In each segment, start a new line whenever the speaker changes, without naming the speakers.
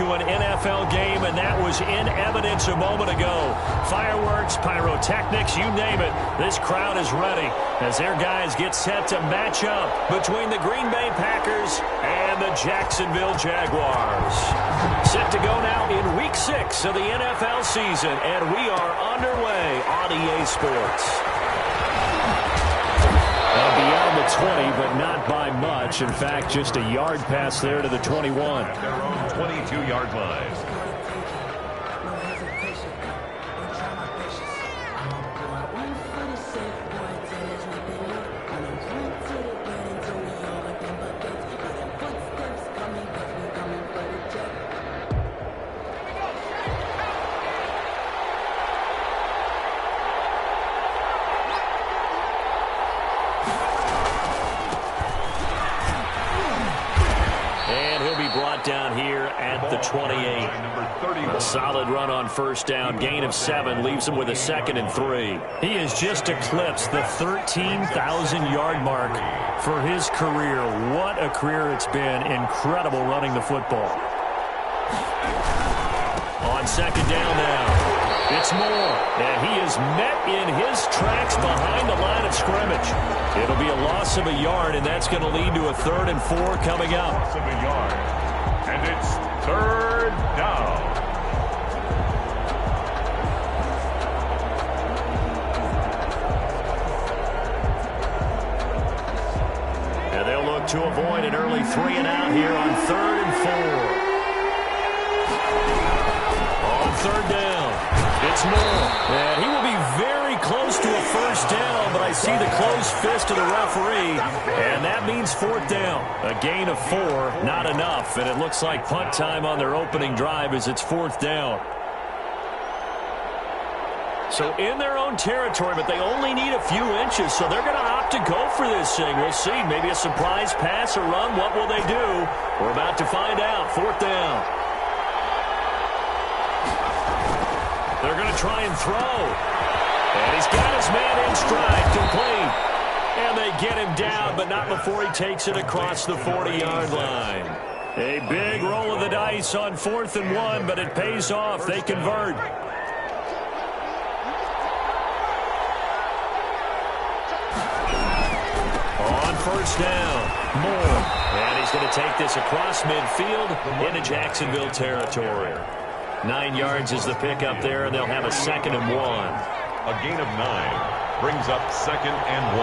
to an NFL game, and that was in evidence a moment ago. Fireworks, pyrotechnics, you name it. This crowd is ready as their guys get set to match up between the Green Bay Packers and the Jacksonville Jaguars. Set to go now in Week 6 of the NFL season, and we are underway on EA Sports. Beyond the 20, but not by much. In fact, just a yard pass there to the 21.
At their own 22-yard line.
Down here at the 28. A solid run on first down. Gain of 7 leaves him with a 2nd and 3. He has just eclipsed the 13,000-yard mark for his career. What a career it's been. Incredible running the football. On 2nd down now. It's Moore, and he is met in his tracks behind the line of scrimmage. It'll be a loss of a yard, and that's going to lead to a 3rd and 4 coming up.
Loss of a yard. And it's 3rd down.
And they'll look to avoid an early 3 and out here on 3rd and 4. On 3rd down, it's Moore. And he will be very close to a first down, but I see the closed fist of the referee, and that means 4th down. A gain of 4, not enough, and it looks like punt time on their opening drive as it's 4th down. So in their own territory, but they only need a few inches, so they're going to opt to go for this thing. We'll see. Maybe a surprise pass or run. What will they do? We're about to find out. 4th down. They're going to try and throw. And he's got his man in stride, complete. And they get him down, but not before he takes it across the 40-yard line. A big roll of the dice on 4th and 1, but it pays off. They convert. On 1st down, Moore. And he's going to take this across midfield into Jacksonville territory. 9 yards is the pickup there, and they'll have a 2nd and 1.
A gain of 9 brings up 2nd and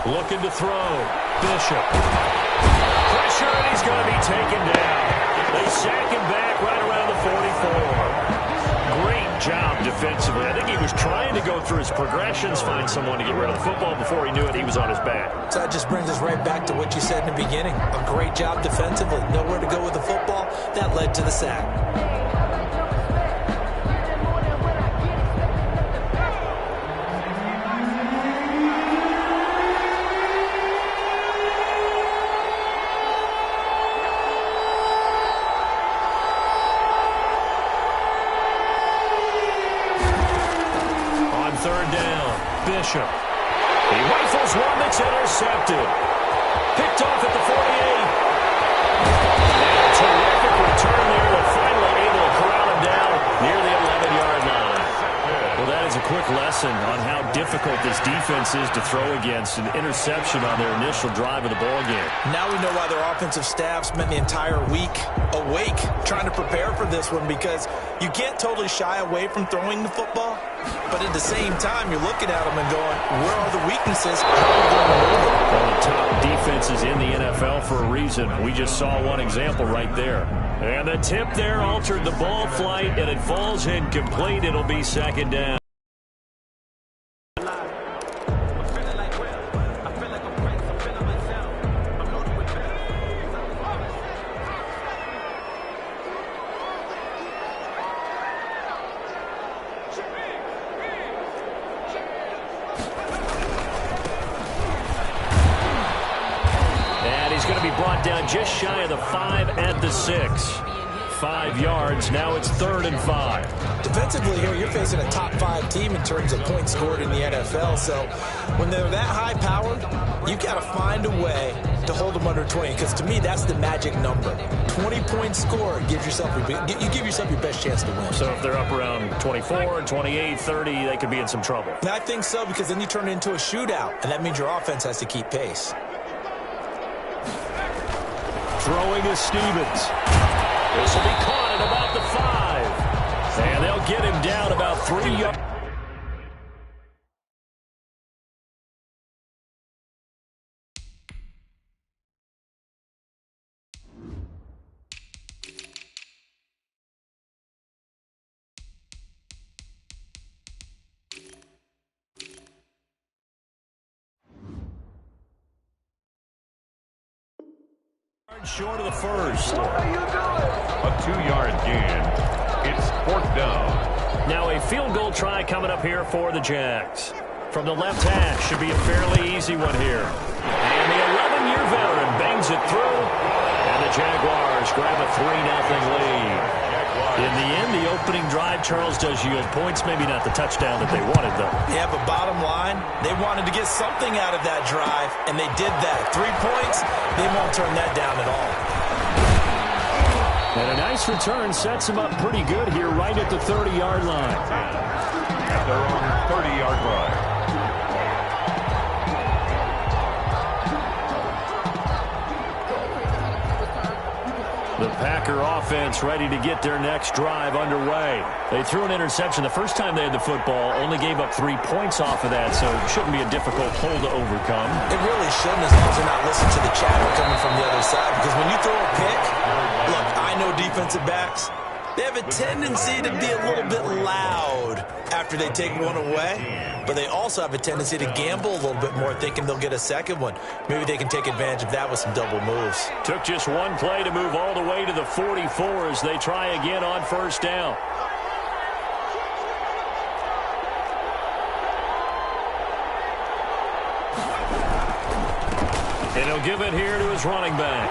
1. Looking to throw. Bishop. Pressure, and he's going to be taken down. They sack him back right around the 44. Great job defensively. I think he was trying to go through his progressions, find someone to get rid of the football. Before he knew it, he was on his back.
So that just brings us right back to what you said in the beginning. A great job defensively. Nowhere to go with the football. That led to the sack.
Bishop. He rifles one that's intercepted. Picked off at the 48. And a terrific return there. They're finally able to corral him down near the 11-yard line. Well, that is a quick lesson on how difficult this defense is to throw against. An interception on their initial drive of the ballgame.
Now we know why their offensive staff spent the entire week awake trying to prepare for this one, because you can't totally shy away from throwing the football. But at the same time, you're looking at them and going, where are the weaknesses? How are we going to move them?
One of the top defenses in the NFL for a reason. We just saw one example right there. And the tip there altered the ball flight, and it falls incomplete. It'll be 2nd down. Down just shy of the 5 at the 6. 5 yards. Now it's 3rd and 5.
Defensively here, you're facing a top 5 team in terms of points scored in the NFL. So when they're that high powered, you've got to find a way to hold them under 20. Because to me, that's the magic number. 20 points scored gives yourself you give yourself your best chance to win.
So if they're up around 24, 28, 30, they could be in some trouble.
And I think so, because then you turn it into a shootout, and that means your offense has to keep pace.
Throwing is Stevens. This will be caught at about the 5. And they'll get him down about 3 yards. Short of the first.
A 2-yard gain. It's 4th down.
Now a field goal try coming up here for the Jags. From the left hash, should be a fairly easy one here. And the 11-year veteran bangs it through. And the Jaguars grab a 3-0 lead. In the end, the opening drive, Charles, does yield points. Maybe not the touchdown that they wanted, though.
Yeah, but bottom line, they wanted to get something out of that drive, and they did that. 3 points, they won't turn that down at all.
And a nice return sets them up pretty good here right at the 30-yard line.
At their own 30-yard line.
The Packer offense ready to get their next drive underway. They threw an interception the first time they had the football, only gave up 3 points off of that, so it shouldn't be a difficult hole to overcome.
It really shouldn't, as long as they're not listening to the chatter coming from the other side, because when you throw a pick, look, I know defensive backs, they have a tendency to be a little bit loud after they take one away, but they also have a tendency to gamble a little bit more, thinking they'll get a second one. Maybe they can take advantage of that with some double moves.
Took just one play to move all the way to the 44 as they try again on 1st down. And he'll give it here to his running back.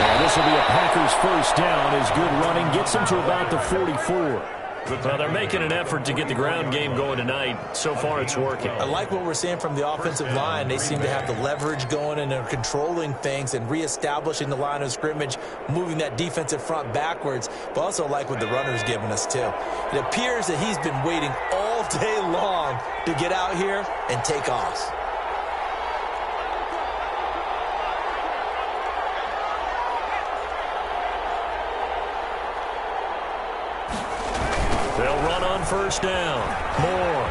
And this will be a Packers 1st down as good running gets them to about the 44. Well, they're making an effort to get the ground game going tonight. So far, it's working.
I like what we're seeing from the offensive line. They seem to have the leverage going, and they're controlling things and reestablishing the line of scrimmage, moving that defensive front backwards, but also like what the runner's giving us, too. It appears that he's been waiting all day long to get out here and take off.
They'll run on 1st down. Moore.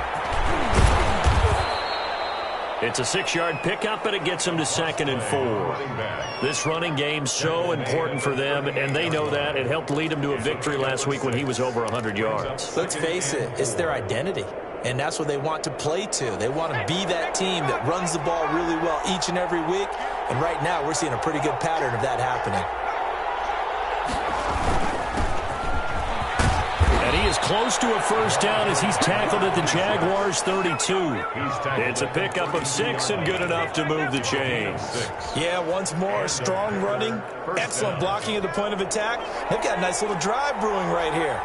It's a 6-yard pickup, and it gets them to 2nd and 4. This running game's so important for them, and they know that. It helped lead them to a victory last week when he was over 100 yards.
Let's face it, it's their identity, and that's what they want to play to. They want to be that team that runs the ball really well each and every week, and right now we're seeing a pretty good pattern of that happening.
He is close to a 1st down as he's tackled at the Jaguars 32. It's a pickup of 6 and good enough to move the chains.
Yeah, once more, strong running, excellent blocking at the point of attack. They've got a nice little drive brewing right here.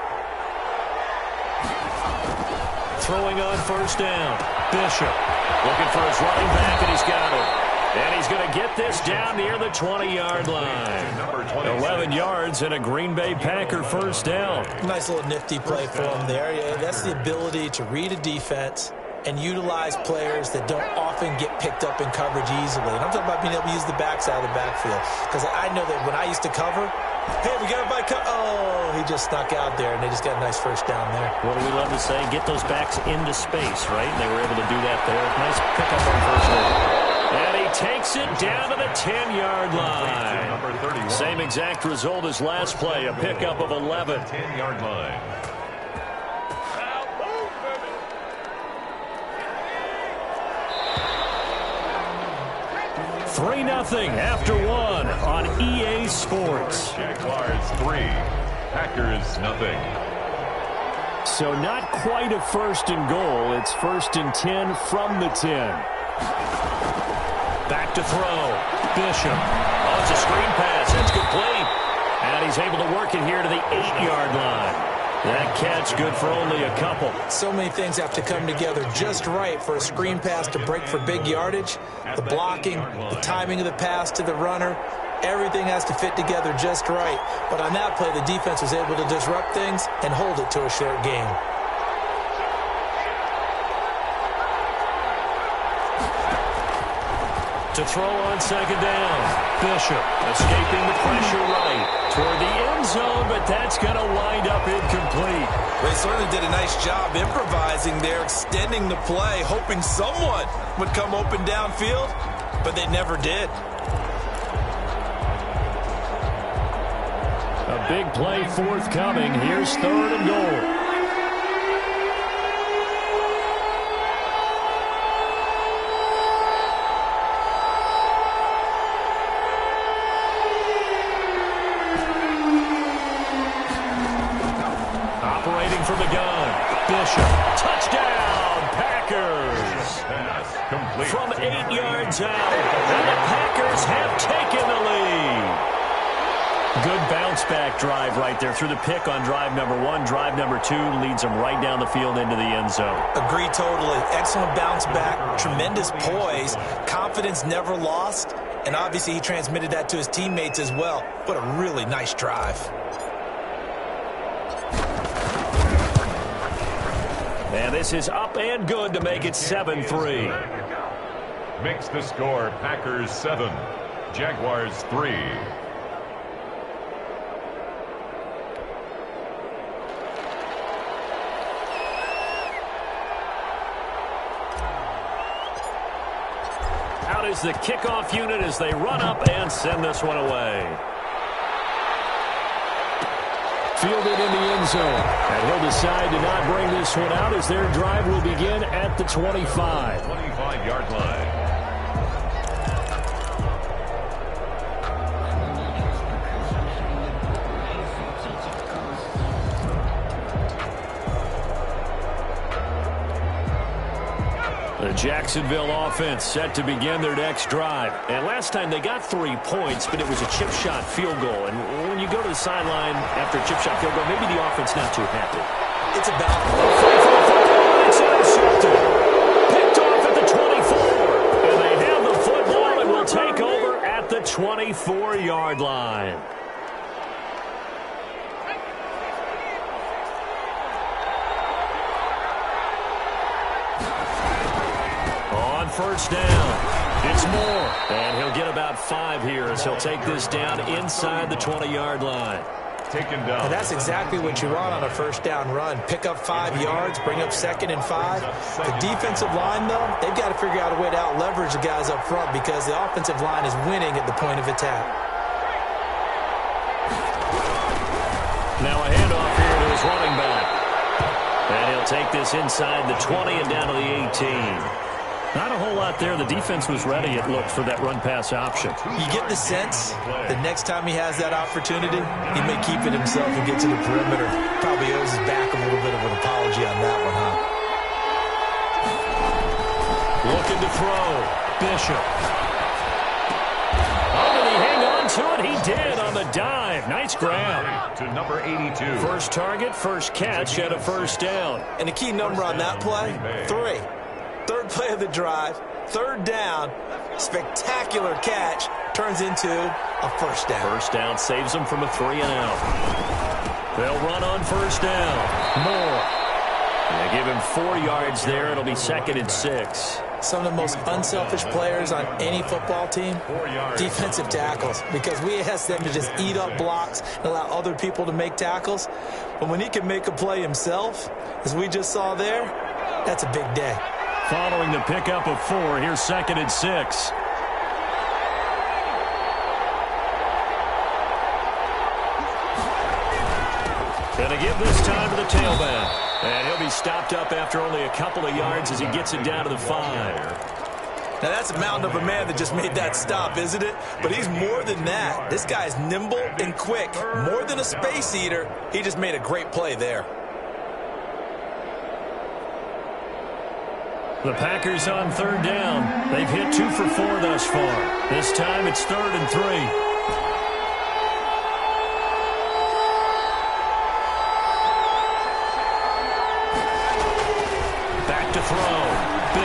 Throwing on 1st down. Bishop looking for his running back, and he's got it. And he's going to get this down near the 20-yard line. 11 yards and a Green Bay Packer 1st down.
Nice little nifty play for him there. Yeah, that's the ability to read a defense and utilize players that don't often get picked up in coverage easily. And I'm talking about being able to use the backside of the backfield. Because I know that when I used to cover, hey, we got everybody oh, he just snuck out there, and they just got a nice 1st down there.
What do we love to say? Get those backs into space, right? And they were able to do that there. Nice pickup on 1st down. And he takes it down to the 10-yard line. Same exact result as last play, a pickup of 11.
10-yard line.
3-0 after 1 on EA Sports.
Jaguars 3, Packers 0.
So not quite a 1st and goal. It's 1st and 10 from the 10. Back to throw. Bishop. Oh, it's a screen pass. That's complete. And he's able to work it here to the 8-yard line. That catch good for only a couple.
So many things have to come together just right for a screen pass to break for big yardage. The blocking, the timing of the pass to the runner, everything has to fit together just right. But on that play, the defense was able to disrupt things and hold it to a short game.
To throw on second down. Bishop escaping the pressure right toward the end zone, but that's going to wind up incomplete.
They certainly did a nice job improvising there, extending the play, hoping someone would come open downfield, but they never did.
A big play forthcoming. Here's 3rd and goal. From the gun, Bishop, touchdown, Packers.
Complete.
From 8 yards out, and the Packers have taken the lead. Good bounce-back drive right there through the pick on drive number 1. Drive number 2 leads them right down the field into the end zone.
Agree totally. Excellent bounce back, tremendous poise, confidence never lost, and obviously he transmitted that to his teammates as well. What a really nice drive.
And this is up and good to make it 7-3.
Makes the score Packers 7, Jaguars 3.
Out is the kickoff unit as they run up and send this one away. Fielded in the end zone. And he'll decide to not bring this one out as their drive will begin at the 25.
25-yard line.
The Jacksonville offense set to begin their next drive. And last time they got 3 points, but it was a chip shot field goal. And when you go to the sideline after a chip shot field goal, maybe the offense not too happy.
It's about
It's intercepted. Picked off at the 24. And they have the football and will take over at the 24-yard line. First down. It's Moore. And he'll get about 5 here as he'll take this down inside the 20-yard line.
Taken down.
And that's exactly what you want on a first down run. Pick up 5 yards, bring up 2nd and 5. The defensive line, though, they've got to figure out a way to out-leverage the guys up front because the offensive line is winning at the point of attack.
Now a handoff here to his running back. And he'll take this inside the 20 and down to the 18. Not a whole lot there. The defense was ready, it looked, for that run-pass option.
You get the sense that next time he has that opportunity, he may keep it himself and get to the perimeter. Probably owes his back a little bit of an apology on that one, huh?
Looking to throw. Bishop. Oh, did he hang on to it? He did on the dive. Nice grab.
To number 82.
First target, first catch, and a first down.
And the key number on that play, 3. Third play of the drive, 3rd down, spectacular catch, turns into a first down.
First down saves them from a 3-and-out. They'll run on first down. Moore. They give him 4 yards there. It'll be 2nd and 6.
Some of the most unselfish players on any football team, defensive tackles, because we ask them to just eat up blocks and allow other people to make tackles. But when he can make a play himself, as we just saw there, that's a big day.
Following the pickup of 4, here's 2nd and 6. Gonna give this time to the tailback. And he'll be stopped up after only a couple of yards as he gets it down to the 5.
Now, that's a mountain of a man that just made that stop, isn't it? But he's more than that. This guy's nimble and quick. More than a space eater, he just made a great play there.
The Packers on 3rd down. They've hit 2 for 4 thus far. This time it's 3rd and 3.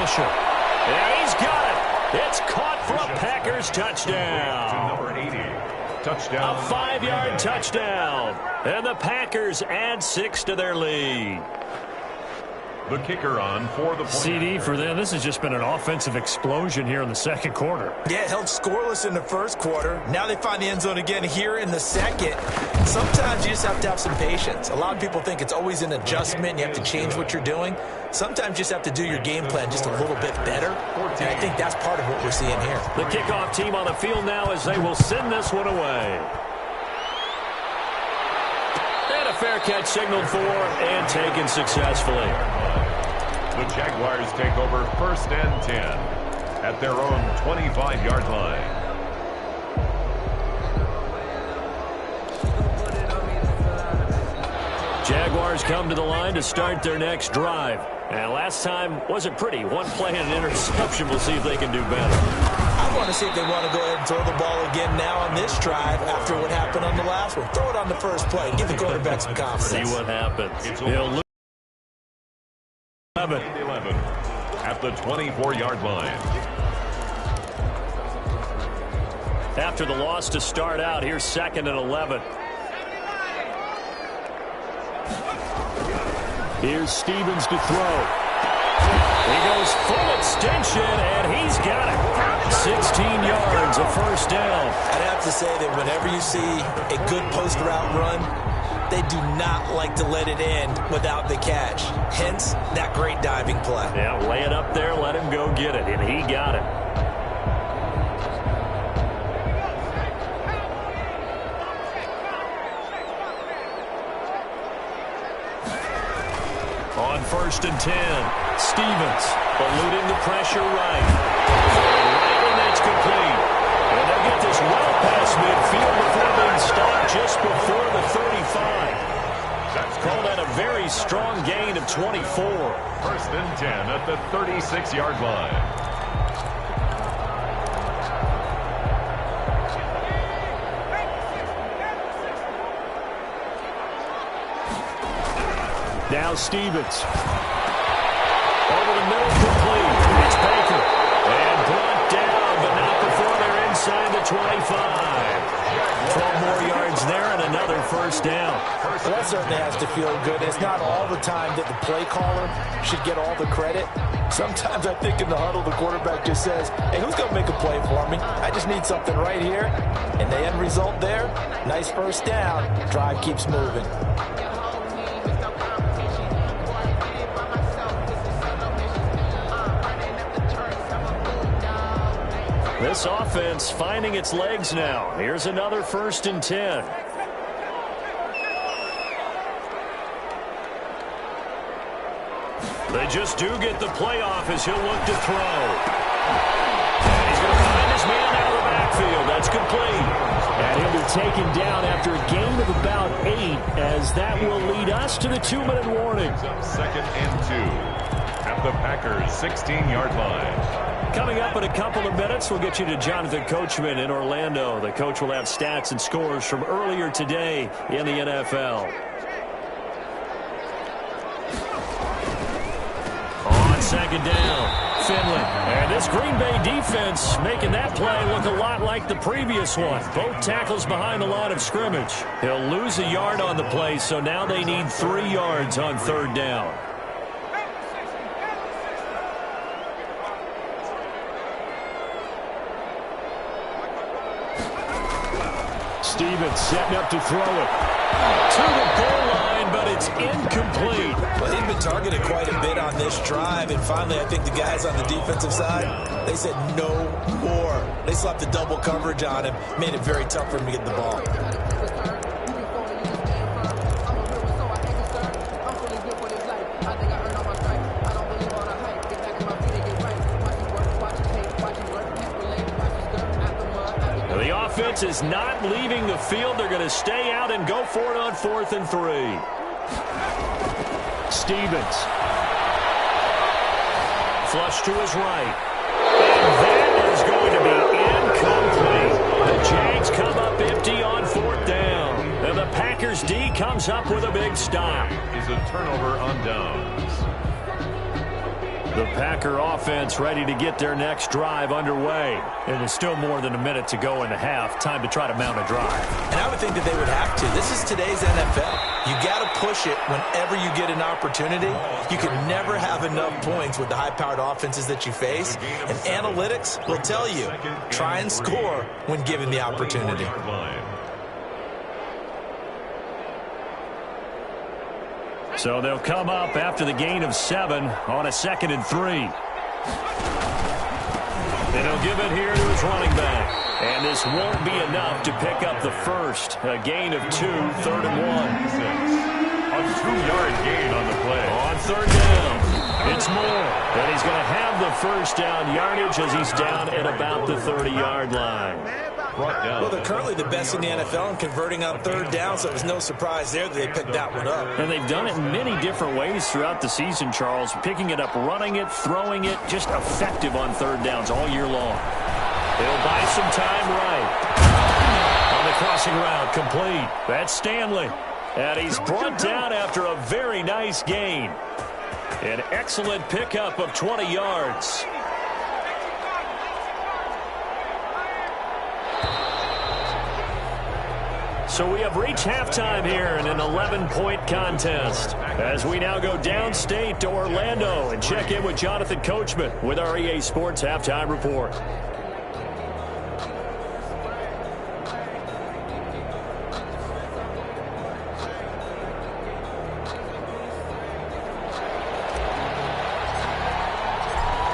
pressure. And he's got it. It's caught for a Packers touchdown.
To number 80. Touchdown.
A 5-yard touchdown. And the Packers add 6 to their lead.
The kicker on for the point.
CD for them. This has just been an offensive explosion here in the second quarter.
Yeah, held scoreless in the first quarter. Now they find the end zone again here in the second. Sometimes you just have to have some patience. A lot of people think it's always an adjustment. You have to change what you're doing. Sometimes you just have to do your game plan just a little bit better. And I think that's part of what we're seeing here.
The kickoff team on the field now as they will send this one away. And a fair catch signaled for and taken successfully.
The Jaguars take over 1st and 10 at their own 25-yard line.
Jaguars come to the line to start their next drive. And last time wasn't pretty. One play and an interception. We'll see if they can do better.
I want to see if they want to go ahead and throw the ball again now on this drive after what happened on the last one. Throw it on the first play. Give the quarterback some confidence.
See what happens. He'll lose
11 at the 24-yard line.
After the loss to start out, here's 2nd and 11. Here's Stevens to throw. He goes full extension, and he's got it. 16 yards, a first down.
I'd have to say that whenever you see a good post route run, they do not like to let it end without the catch. Hence, that great diving play.
Yeah, lay it up there, let him go get it, and he got it. On 1st and 10, Stevens eluding the pressure right. And it's complete. And they'll get this well past midfield before being stopped just before the 35. Call that a very strong gain of 24.
1st and 10 at the 36-yard line.
Now Stevens. Over the middle, complete. It's Baker. And brought down, but not before they're inside the 25. 12 more yards there and another first down.
Well, that certainly has to feel good. It's not all the time that the play caller should get all the credit. Sometimes I think in the huddle, the quarterback just says, hey, who's going to make a play for me? I just need something right here. And the end result there, nice first down. Drive keeps moving.
This offense finding its legs now. Here's another 1st and 10. They just do get the playoff as he'll look to throw. And he's going to find his man out of the backfield. That's complete. And he'll be taken down after a gain of about 8, as that will lead us to the 2-minute warning.
2nd and 2 at the Packers' 16-yard line.
Coming up in a couple of minutes, we'll get you to Jonathan Coachman in Orlando. The coach will have stats and scores from earlier today in the NFL. On 2nd down, Finley. And this Green Bay defense making that play look a lot like the previous one. Both tackles behind the line of scrimmage. He'll lose a yard on the play, so now they need 3 yards on 3rd down. Stevens setting up to throw it. To the goal line, but it's incomplete.
Well, they've been targeted quite a bit on this drive, and finally I think the guys on the defensive side, they said no more. They slapped the double coverage on him, made it very tough for him to get the ball.
Offense is not leaving the field. They're going to stay out and go for it on 4th and 3. Stevens. Flush to his right. And that is going to be incomplete. The Jags come up empty on 4th down. And the Packers D comes up with a big stop.
Is a turnover on downs.
The Packer offense ready to get their next drive underway. And there's still more than a minute to go in the half. Time to try to mount a drive.
And I would think that they would have to. This is today's NFL. You got to push it whenever you get an opportunity. You can never have enough points with the high-powered offenses that you face. And analytics will tell you, try and score when given the opportunity.
So they'll come up after the gain of 7 on a 2nd and 3. And he'll give it here to his running back. And this won't be enough to pick up the first. A gain of 2, 3rd and 1.
A 2-yard gain on the play.
On 3rd down, it's Moore. And he's going to have the first down yardage as he's down at about the 30-yard line.
Well, they're currently the best in the NFL in converting on 3rd down, so it was no surprise there that they picked that one up.
And they've done it in many different ways throughout the season, Charles. Picking it up, running it, throwing it, just effective on 3rd downs all year long. They'll buy some time right. On the crossing route, complete. That's Stanley. And he's brought down after a very nice gain. An excellent pickup of 20 yards. So we have reached halftime here in an 11-point contest as we now go downstate to Orlando and check in with Jonathan Coachman with our EA Sports Halftime Report.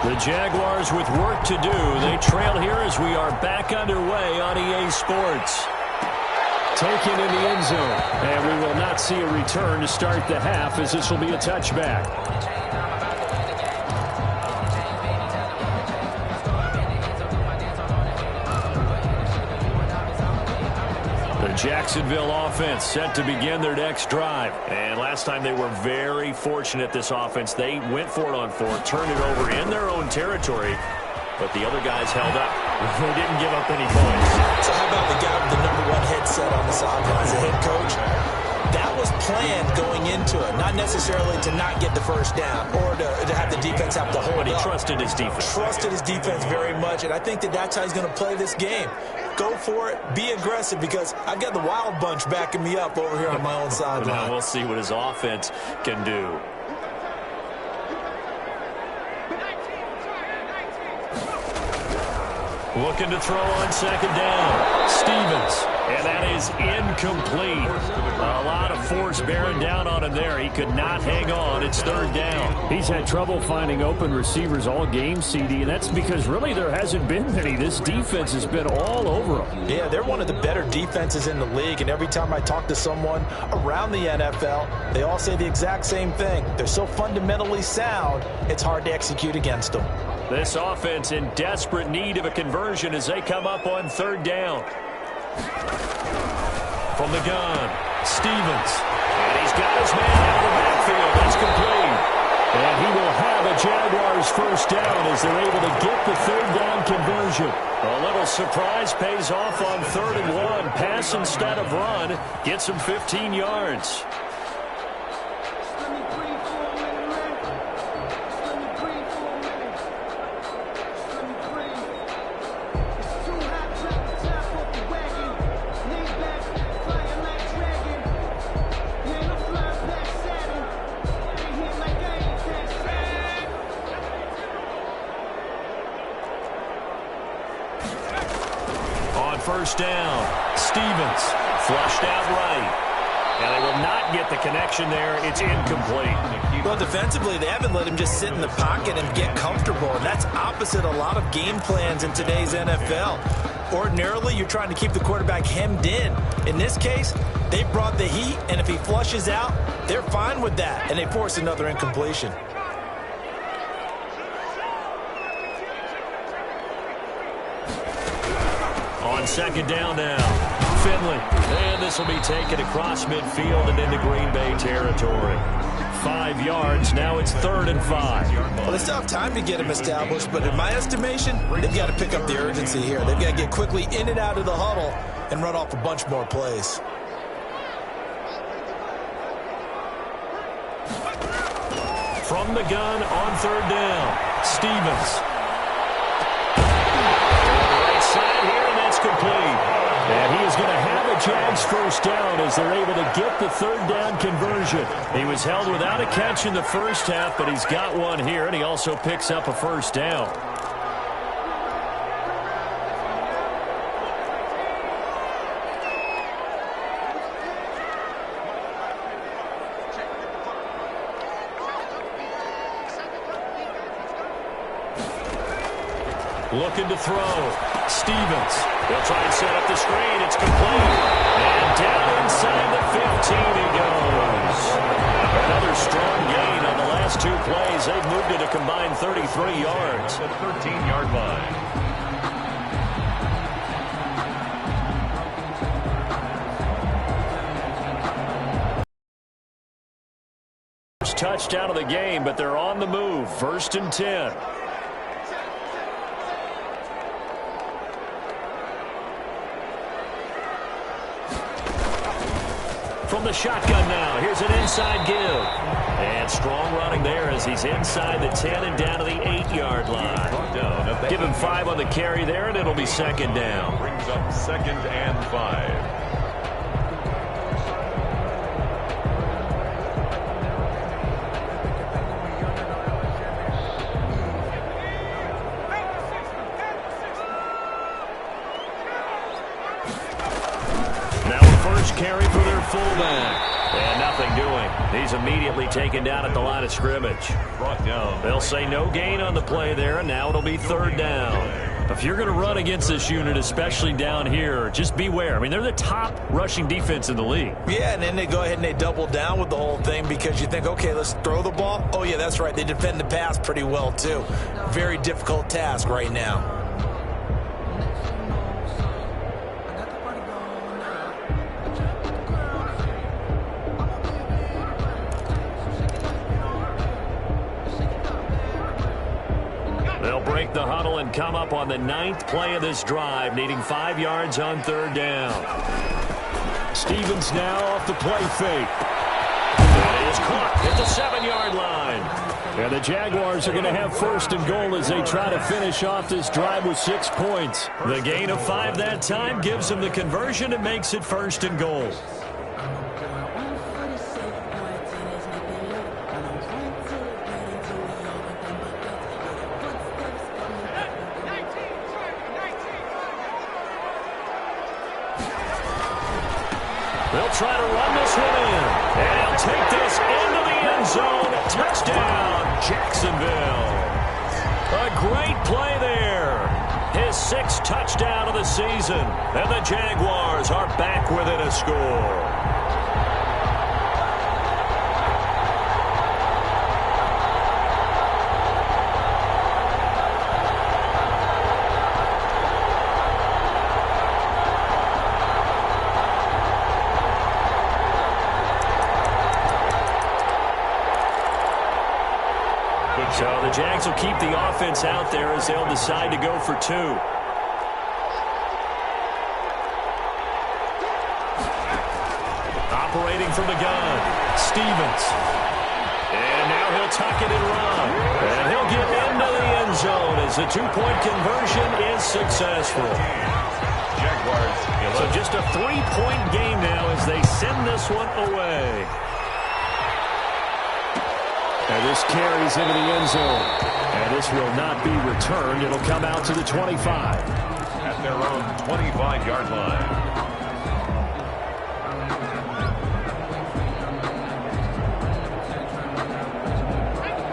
The Jaguars with work to do. They trail here as we are back underway on EA Sports. Taken in the end zone, and we will not see a return to start the half as this will be a touchback. The Jacksonville offense set to begin their next drive. And last time they were very fortunate, this offense. They went for it on 4th, turned it over in their own territory, but the other guys held up. They didn't give up any points.
So how about the guy with the #1 headset on the sidelines, the head coach? That was planned going into it, not necessarily to not get the first down or to have the defense have to hold
But he
up.
trusted his defense.
Trusted his defense very much, and I think that that's how he's going to play this game. Go for it, be aggressive, because I've got the Wild Bunch backing me up over here on my own sideline.
Now we'll see what his offense can do. Looking to throw on 2nd down. Stevens. And that is incomplete. A lot of force bearing down on him there. He could not hang on. It's 3rd down.
He's had trouble finding open receivers all game, CD, and that's because really there hasn't been many. This defense has been all over them.
Yeah, they're one of the better defenses in the league, and every time I talk to someone around the NFL, they all say the exact same thing. They're so fundamentally sound, it's hard to execute against them.
This offense in desperate need of a conversion as they come up on 3rd down. From the gun, Stevens. And he's got his man out of the backfield. That's complete. And he will have a Jaguars first down as they're able to get the 3rd down conversion. A little surprise pays off on 3rd and 1. Pass instead of run. Gets him 15 yards. First down, Stevens flushed out right. And they will not get the connection there. It's incomplete.
Well, defensively, they haven't let him just sit in the pocket and get comfortable. And that's opposite a lot of game plans in today's NFL. Ordinarily, you're trying to keep the quarterback hemmed in. In this case, they brought the heat, and if he flushes out, they're fine with that. And they force another incompletion.
On 2nd down now, Finley. And this will be taken across midfield and into Green Bay territory. 5 yards. Now it's 3rd and 5.
Well, they still have time to get him established, but in my estimation, they've got to pick up the urgency here. They've got to get quickly in and out of the huddle and run off a bunch more plays.
From from the gun on third down. Stevens. Right side here, and that's complete. And he is going to have a Jags first down as they're able to get the third down conversion. He was held without a catch in the first half, but he's got one here, and he also picks up a first down. Looking to throw. Stevens. They'll try and set up the screen. It's complete. And down inside the 15 he goes. Another strong gain on the last two plays. They've moved it a combined 33 yards.
The 13-yard line.
First touchdown of the game, but they're on the move. 1st and 10. From the shotgun now. Here's an inside give. And strong running there as he's inside the 10 and down to the 8-yard line. Give him 5 on the carry there, and it'll be second down.
Brings up 2nd and 5.
Carry for their fullback. And nothing doing. He's immediately taken down at the line of scrimmage.
Brought down.
They'll say no gain on the play there, and now it'll be third down. If you're going to run against this unit, especially down here, just beware. I mean, they're the top rushing defense in the league.
Yeah, and then they go ahead and they double down with the whole thing because you think, okay, let's throw the ball. Oh, yeah, that's right. They defend the pass pretty well, too. Very difficult task right now.
The huddle and come up on the 9th play of this drive, needing 5 yards on third down. Stevens now off the play fake. That is caught at the 7-yard line. And the Jaguars are going to have 1st and goal as they try to finish off this drive with 6 points. The gain of 5 that time gives them the conversion and makes it 1st and goal. They'll try to run this one in. And he'll take this into the end zone. Touchdown, Jacksonville. A great play there. His 6th touchdown of the season. And the Jaguars are back within a score. So the Jags will keep the offense out there as they'll decide to go for 2. Operating from the gun, Stevens. And now he'll tuck it and run. And he'll get into the end zone as the 2-point conversion is successful.
Jaguars.
So just a 3-point game now as they send this one away. And this carries into the end zone. And this will not be returned. It'll come out to the 25.
At their own 25-yard line.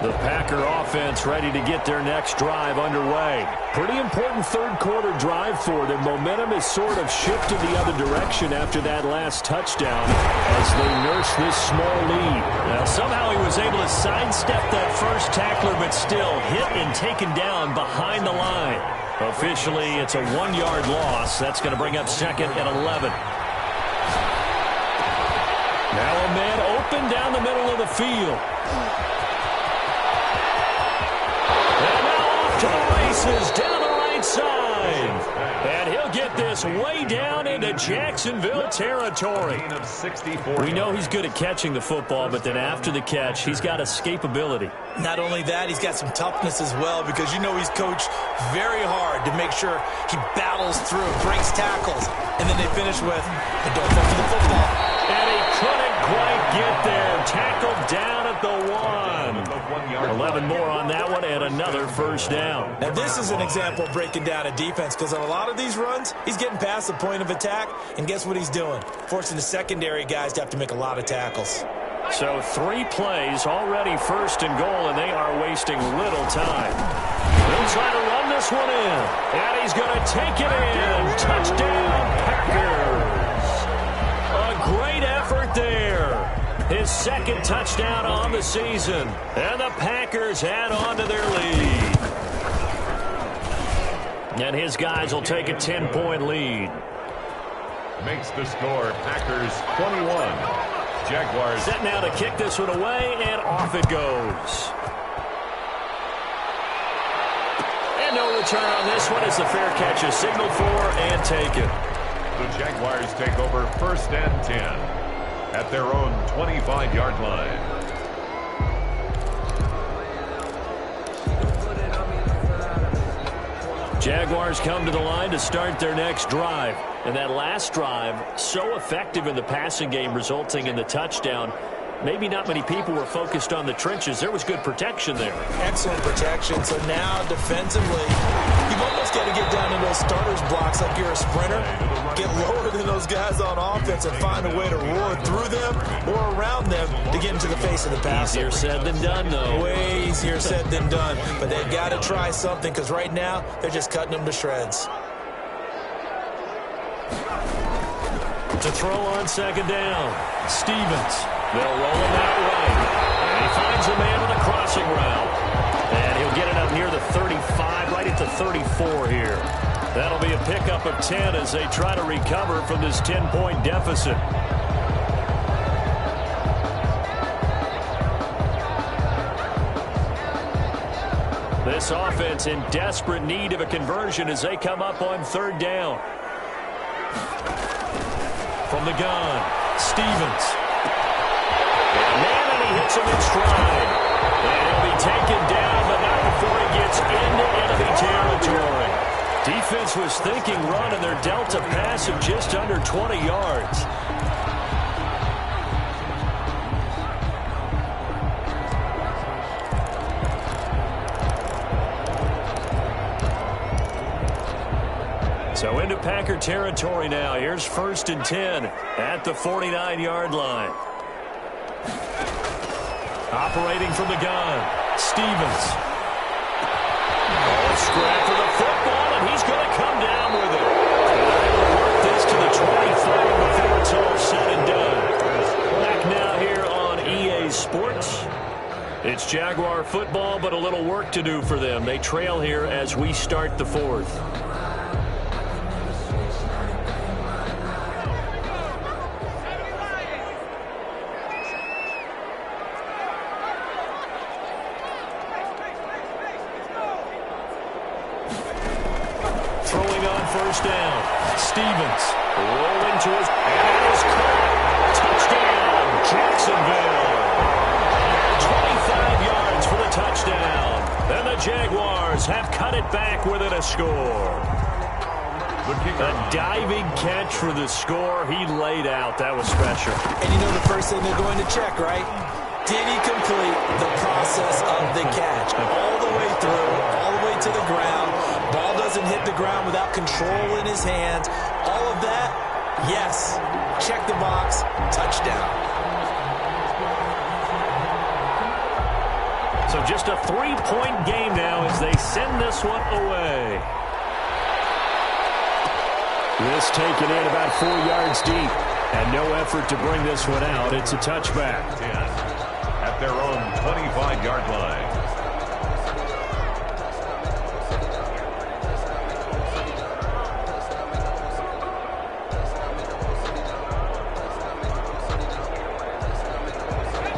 The Packer offense ready to get their next drive underway. Pretty important third-quarter drive for them. Momentum has sort of shifted the other direction after that last touchdown as they nurse this small lead. Now, somehow he was able to sidestep that first tackler, but still hit and taken down behind the line. Officially, it's a 1-yard loss. That's going to bring up 2nd and 11. Now a man open down the middle of the field. And now off to the races down the right right side. And he'll get this way down into Jacksonville territory. We know he's good at catching the football, but then after the catch, he's got escapability.
Not only that, he's got some toughness as well, because you know he's coached very hard to make sure he battles through, breaks tackles, and then they finish with, but don't fall for the football.
And he couldn't quite get there. Tackled down at the 1. 11 more on that one and another first down.
Now this is an example of breaking down a defense, because on a lot of these runs, he's getting past the point of attack, and guess what he's doing? Forcing the secondary guys to have to make a lot of tackles.
So 3 plays, already first and goal, and they are wasting little time. He'll try to run this one in, and he's going to take it in. Touchdown, Packers. A great effort there. His second touchdown on the season, and the Packers add on to their lead. And his guys will take a 10-point lead.
Makes the score Packers 21. Jaguars
set now to kick this one away, and off it goes. And no return on this one as the fair catch is signaled for and taken.
The Jaguars take over first and 10 at their own 25-yard line.
Jaguars come to the line to start their next drive. And that last drive, so effective in the passing game, resulting in the touchdown. Maybe not many people were focused on the trenches. There was good protection there.
Excellent protection. So now defensively, you've almost got to get down in those starters blocks like you're a sprinter. Get lower than those guys on offense and find a way to roar through them or around them to get into the face of the passer.
Easier said than done, though.
Way easier said than done. But they've got to try something, because right now they're just cutting them to shreds.
To throw on second down, Stevens. They'll roll him out right. And he finds a man on the crossing route. And he'll get it up near the 35, right at the 34 here. That'll be a pickup of 10 as they try to recover from this 10-point deficit. This offense in desperate need of a conversion as they come up on third down. From the gun, Stevens. And he hits him in stride. And he'll be taken down, but not before he gets into enemy territory. Defense was thinking run, and they're dealt a pass of just under 20 yards. So into Packer territory now. Here's first and 10 at the 49-yard line. Operating from the gun, Stevens. Oh, scrap for the football, and he's going to come down with it. They'll work this to the 25 before it's all said and done. Back now here on EA Sports. It's Jaguar football, but a little work to do for them. They trail here as we start the fourth. First down, Stevens rolling to his, and it is caught. Touchdown, Jacksonville. 25 yards for the touchdown. And the Jaguars have cut it back within a score. A diving catch for the score. He laid out. That was special.
And you know the first thing they're going to check, right? Did he complete the process of the catch? All the way through, all the way to the ground. Ball doesn't hit the ground without control in his hands. All of that, yes. Check the box. Touchdown.
So just a 3-point game now as they send this one away. This taken in about 4 yards deep. And no effort to bring this one out. It's a touchback.
10 at their own 25-yard line.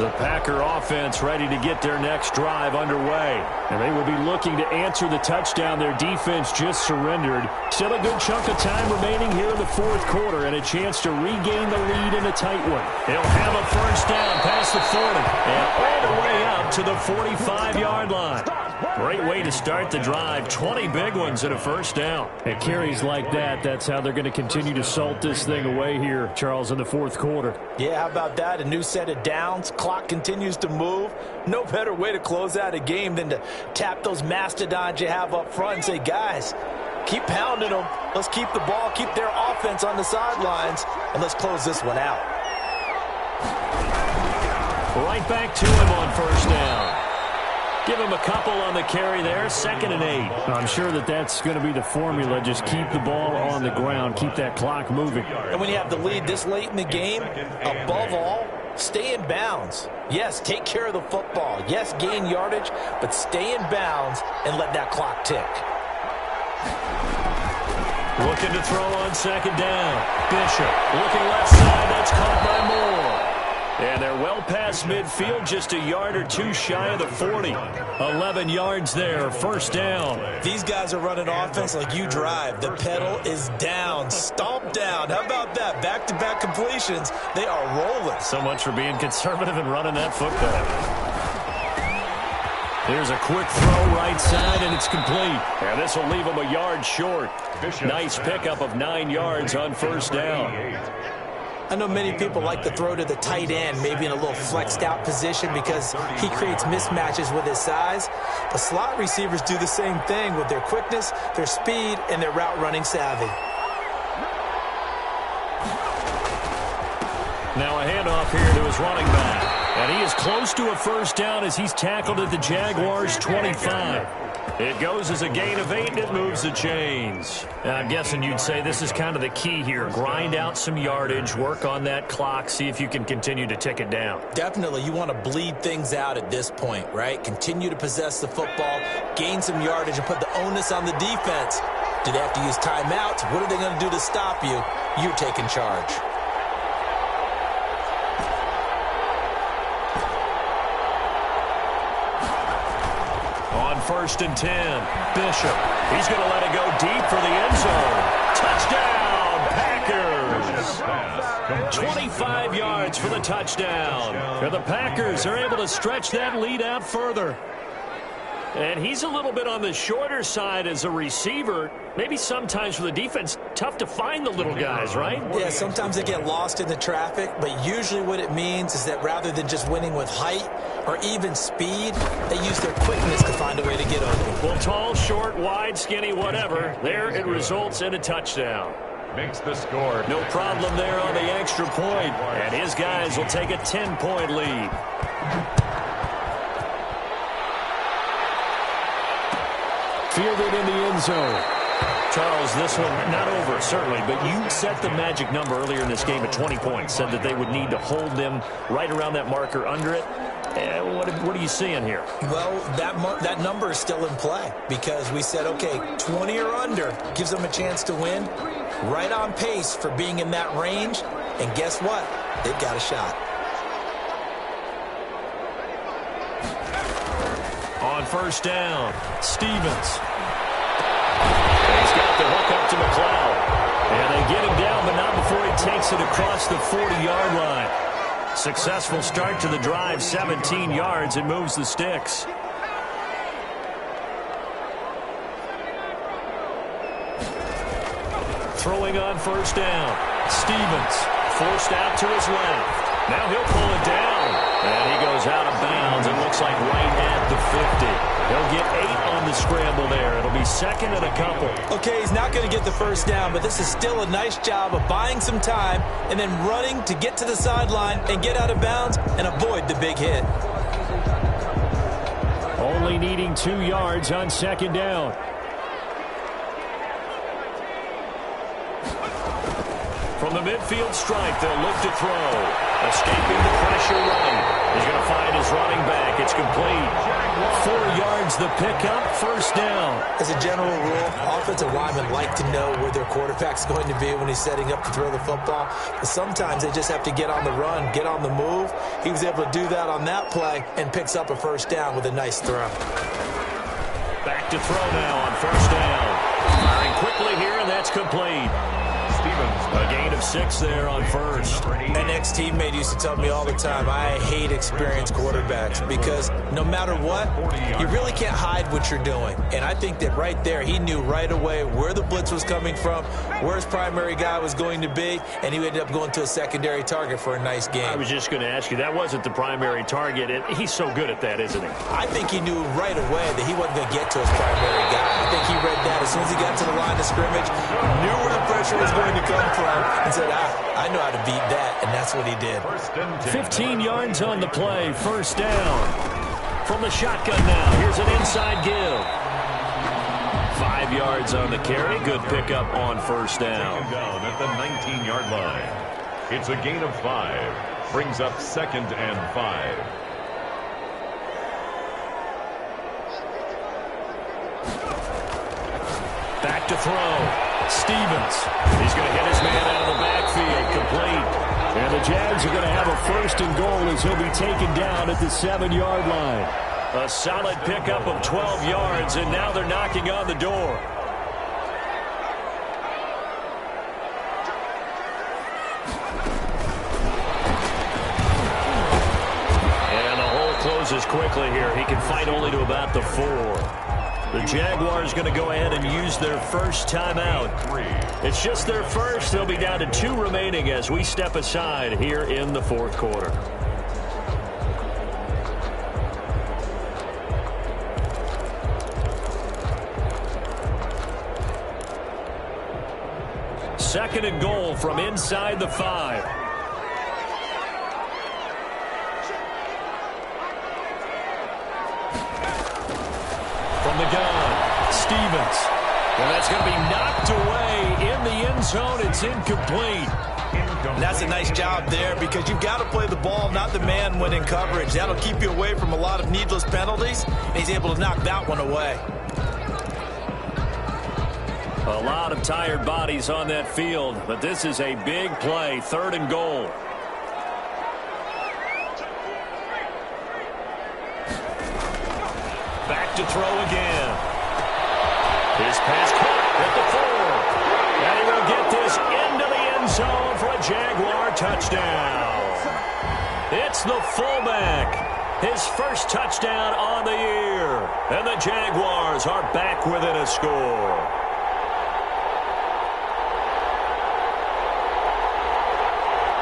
The Packer offense ready to get their next drive underway. And they will be looking to answer the touchdown their defense just surrendered. Still a good chunk of time remaining here in the fourth quarter and a chance to regain the lead in a tight one. He'll have a first down past the 40 and all the way up to the 45-yard line. Great way to start the drive. 20 big ones and a first down.
And carries like that, that's how they're going to continue to salt this thing away here, Charles, in the fourth quarter.
Yeah, how about that? A new set of downs. Clock continues to move. No better way to close out a game than to tap those mastodons you have up front and say, guys, keep pounding them. Let's keep the ball, keep their offense on the sidelines, and let's close this one out.
Right back to him on first down. Give him a couple on the carry there, 2nd and 8.
I'm sure that's going to be the formula. Just keep the ball on the ground, keep that clock moving.
And when you have the lead this late in the game, above all, stay in bounds. Yes, take care of the football. Yes, gain yardage, but stay in bounds and let that clock tick.
Looking to throw on 2nd down. Bishop looking left side. That's caught by Moore. And they're well past midfield, just a yard or two shy of the 40. 11 yards there, first down.
These guys are running offense like you drive. The pedal is down, stomp down. How about that? Back-to-back completions. They are rolling.
So much for being conservative and running that football. Here's a quick throw right side, and it's complete. And this will leave him a yard short. Nice pickup of 9 yards on first down.
I know many people like to throw to the tight end, maybe in a little flexed out position because he creates mismatches with his size. The slot receivers do the same thing with their quickness, their speed, and their route running savvy.
Now a handoff here to his running back. And he is close to a first down as he's tackled at the Jaguars' 25. It goes as a gain of 8, and it moves the chains. I'm guessing you'd say this is kind of the key here. Grind out some yardage, work on that clock, see if you can continue to tick it down.
Definitely. You want to bleed things out at this point, right? Continue to possess the football, gain some yardage, and put the onus on the defense. Do they have to use timeouts? What are they going to do to stop you? You're taking charge.
First and 10. Bishop. He's going to let it go deep for the end zone. Touchdown, Packers. 25 yards for the touchdown. And the Packers are able to stretch that lead out further. And he's a little bit on the shorter side as a receiver. Maybe sometimes for the defense, tough to find the little guys, right?
Yeah, sometimes they get lost in the traffic, but usually what it means is that rather than just winning with height or even speed, they use their quickness to find a way to get over.
Well, tall, short, wide, skinny, whatever, there it results in a touchdown.
Makes the score.
No problem there on the extra point, and his guys will take a 10-point lead. Fielded in the end zone. Charles, this one not over, certainly, but you set the magic number earlier in this game at 20 points, said that they would need to hold them right around that marker under it. What are you seeing here?
Well, that number is still in play because we said, okay, 20 or under gives them a chance to win. Right on pace for being in that range, and guess what? They've got a shot.
On first down, Stevens. He's got the hook up to McLeod. And they get him down, but not before he takes it across the 40-yard line. Successful start to the drive, 17 yards, and moves the sticks. Throwing on first down, Stevens forced out to his left. Now he'll pull it down. And he goes out of bounds, it looks like right at the 50. He'll get 8 on the scramble there. It'll be second and a couple.
Okay, he's not going to get the first down, but this is still a nice job of buying some time and then running to get to the sideline and get out of bounds and avoid the big hit.
Only needing 2 yards on second down.
From the midfield stripe, they'll look to throw. Escaping the pressure right. He's going to find his running back. It's complete. 4 yards the pickup, first down.
As a general rule, offensive linemen like to know where their quarterback's going to be when he's setting up to throw the football. But sometimes they just have to get on the run, get on the move. He was able to do that on that play and picks up a first down with a nice throw.
Back to throw now on first down. Firing quickly here, and that's complete. A gain of 6 there on first.
An ex-teammate used to tell me all the time, I hate experienced quarterbacks because no matter what, you really can't hide what you're doing. And I think that right there, he knew right away where the blitz was coming from, where his primary guy was going to be, and he ended up going to a secondary target for a nice game.
I was just going to ask you, that wasn't the primary target. He's so good at that, isn't he?
I think he knew right away that he wasn't going to get to his primary guy. I think he read that as soon as he got to the line of scrimmage, knew where the pressure was going to come from, and said, I know how to beat that, and that's what he did.
15 yards on the play, first down. From the shotgun now, here's an inside give. 5 yards on the carry, good pickup on first down.
Down at the 19-yard line. It's a gain of 5. Brings up 2nd and 5.
Back to throw. Stevens. He's going to hit his man out of the backfield. Complete. And the Jags are going to have a first and goal as he'll be taken down at the 7-yard line. A solid pickup of 12 yards, and now they're knocking on the door. And the hole closes quickly here. He can fight only to about the 4. The Jaguars going to go ahead and use their first timeout. It's just their first. They'll be down to 2 remaining as we step aside here in the 4th quarter. Second and goal from inside the 5. From the gun, Stevens. And that's going to be knocked away in the end zone. It's incomplete.
And that's a nice job there because you've got to play the ball, not the man when in coverage. That'll keep you away from a lot of needless penalties. And he's able to knock that one away.
A lot of tired bodies on that field, but this is a big play, 3rd and goal. Back to throw again. His pass caught at the 4. And he will get this into the end zone for a Jaguar touchdown. It's the fullback. His first touchdown on the year. And the Jaguars are back within a score.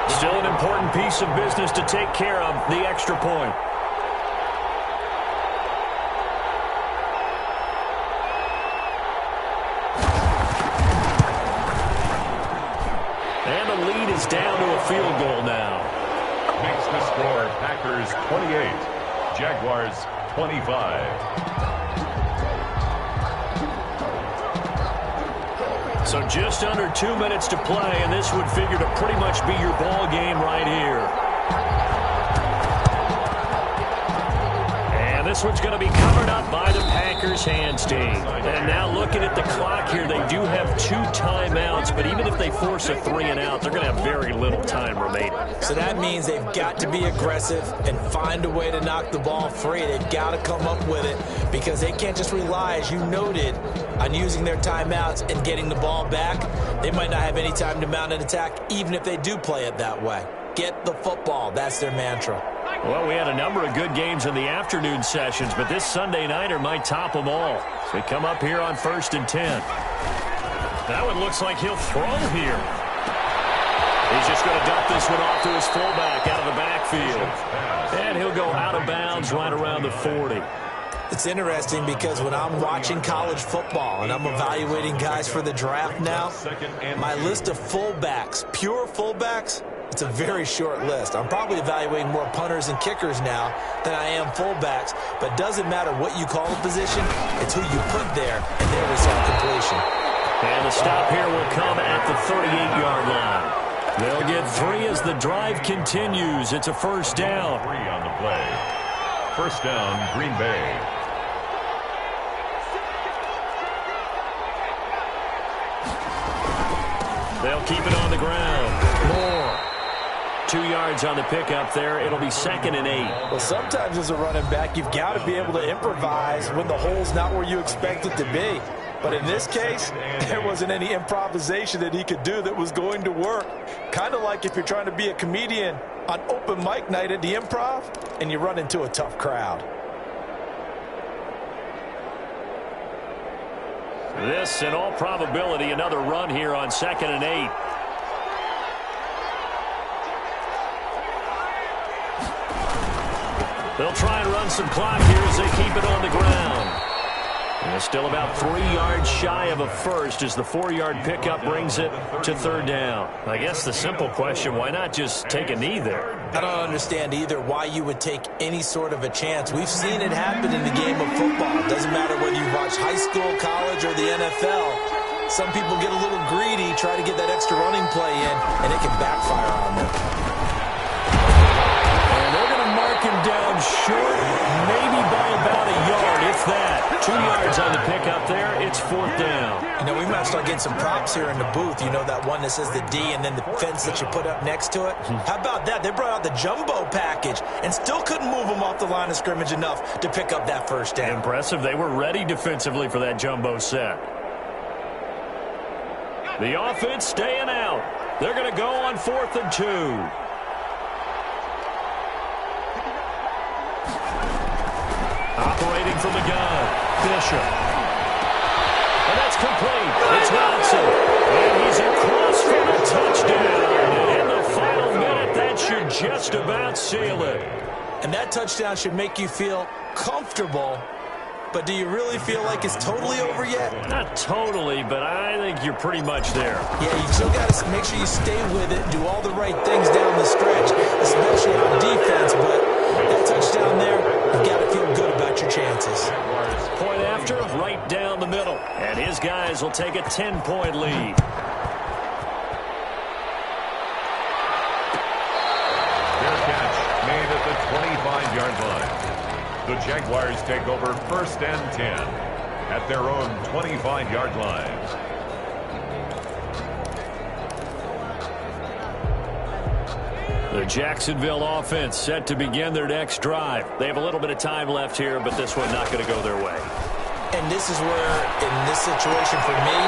Still an important piece of business to take care of, the extra point. And the lead is down to a field goal now.
Makes the score Packers 28, Jaguars 25.
So just under 2 minutes to play, and this would figure to pretty much be your ball game right here. And this one's going to be covered up by the Packers hands team. And now looking at the clock here, they do have 2 timeouts, but even if they force a 3 and out, they're going to have very little time remaining.
So that means they've got to be aggressive and find a way to knock the ball free. They've got to come up with it because they can't just rely, as you noted, on using their timeouts and getting the ball back. They might not have any time to mount an attack, even if they do play it that way. Get the football. That's their mantra.
Well, we had a number of good games in the afternoon sessions, but this Sunday nighter might top them all. So we come up here on 1st and 10. That one looks like he'll throw here. He's just going to dump this one off to his fullback out of the backfield. And he'll go out of bounds right around the 40.
It's interesting because when I'm watching college football and I'm evaluating guys for the draft now, my list of fullbacks, pure fullbacks, it's a very short list. I'm probably evaluating more punters and kickers now than I am fullbacks, but it doesn't matter what you call a position, it's who you put there, and there is some completion.
And the stop here will come at the 38-yard line. They'll get 3 as the drive continues. It's a first down.
3 on the play. First down, Green Bay.
They'll keep it on the ground. Moore. 2 yards on the pickup there. It'll be 2nd and 8.
Well, sometimes as a running back, you've got to be able to improvise when the hole's not where you expect it to be. But in this case, there wasn't any improvisation that he could do that was going to work. Kind of like if you're trying to be a comedian on open mic night at the Improv and you run into a tough crowd.
This, in all probability, another run here on 2nd and 8. They'll try and run some clock here as they keep it on the ground. And they're still about 3 yards shy of a first as the 4-yard pickup brings it to 3rd down. I guess the simple question, why not just take a knee there?
I don't understand either why you would take any sort of a chance. We've seen it happen in the game of football. It doesn't matter whether you watch high school, college, or the NFL. Some people get a little greedy, try to get that extra running play in, and it can backfire on them.
And they're going to mark him down short, maybe by about a yard, if that. 2 yards on the pickup there. It's 4th down.
You know, we might start getting some props here in the booth. You know, that one that says the D and then the fence that you put up next to it? How about that? They brought out the jumbo package and still couldn't move them off the line of scrimmage enough to pick up that first down.
Impressive. They were ready defensively for that jumbo set. The offense staying out. They're going to go on 4th and 2. Operating from the gun. Bishop. And that's complete. It's Watson. And he's across for a touchdown. In the final minute, that should just about seal it.
And that touchdown should make you feel comfortable. But do you really feel like it's totally over yet?
Not totally, but I think you're pretty much there.
Yeah, you still got to make sure you stay with it, do all the right things down the stretch, especially on defense. But that touchdown there, you've got to feel good about your chances.
Point after, right down the middle. And his guys will take a 10-point lead.
Fair catch made at the 25-yard line. The Jaguars take over 1st and 10 at their own 25-yard line.
The Jacksonville offense set to begin their next drive. They have a little bit of time left here, but this one not going to go their way.
And this is where, in this situation for me,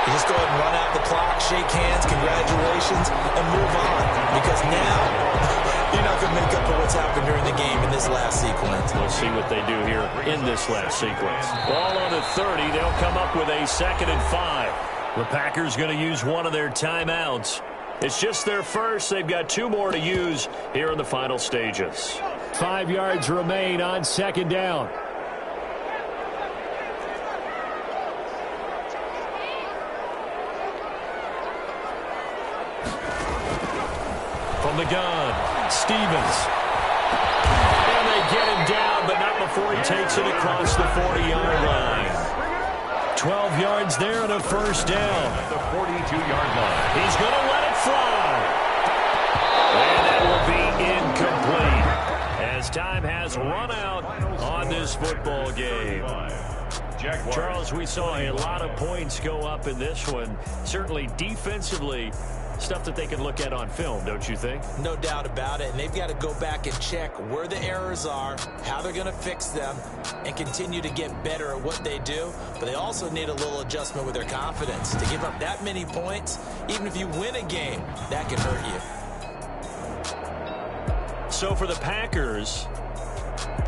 you just go ahead and run out the clock, shake hands, congratulations, and move on. Because now, you're not going to make up for what's happened during the game in this last sequence.
We'll see what they do here in this last sequence. Ball on the 30. They'll come up with a 2nd and 5. The Packers going to use one of their timeouts. It's just their first. They've got 2 more to use here in the final stages. 5 yards remain on 2nd down. From the gun, Stevens. And they get him down, but not before he takes it across the 40-yard line. 12 yards there and a first down.
At the 42-yard line.
He's going to let it fly. And that will be incomplete as time has run out on this football game. Charles, we saw a lot of points go up in this one. Certainly defensively, stuff that they can look at on film, don't you think?
No doubt about it. And they've got to go back and check where the errors are, how they're going to fix them, and continue to get better at what they do. But they also need a little adjustment with their confidence. To give up that many points, even if you win a game, that can hurt you.
So for the Packers,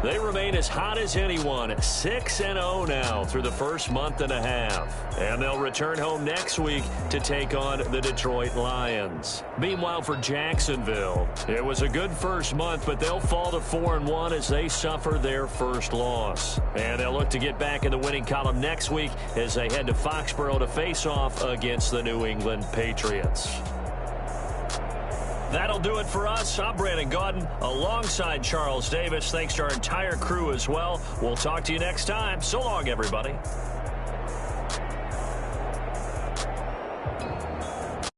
they remain as hot as anyone, 6-0 now through the first month and a half. And they'll return home next week to take on the Detroit Lions. Meanwhile, for Jacksonville, it was a good first month, but they'll fall to 4-1 as they suffer their first loss. And they'll look to get back in the winning column next week as they head to Foxborough to face off against the New England Patriots. That'll do it for us. I'm Brandon Gaudin alongside Charles Davis. Thanks to our entire crew as well. We'll talk to you next time. So long, everybody.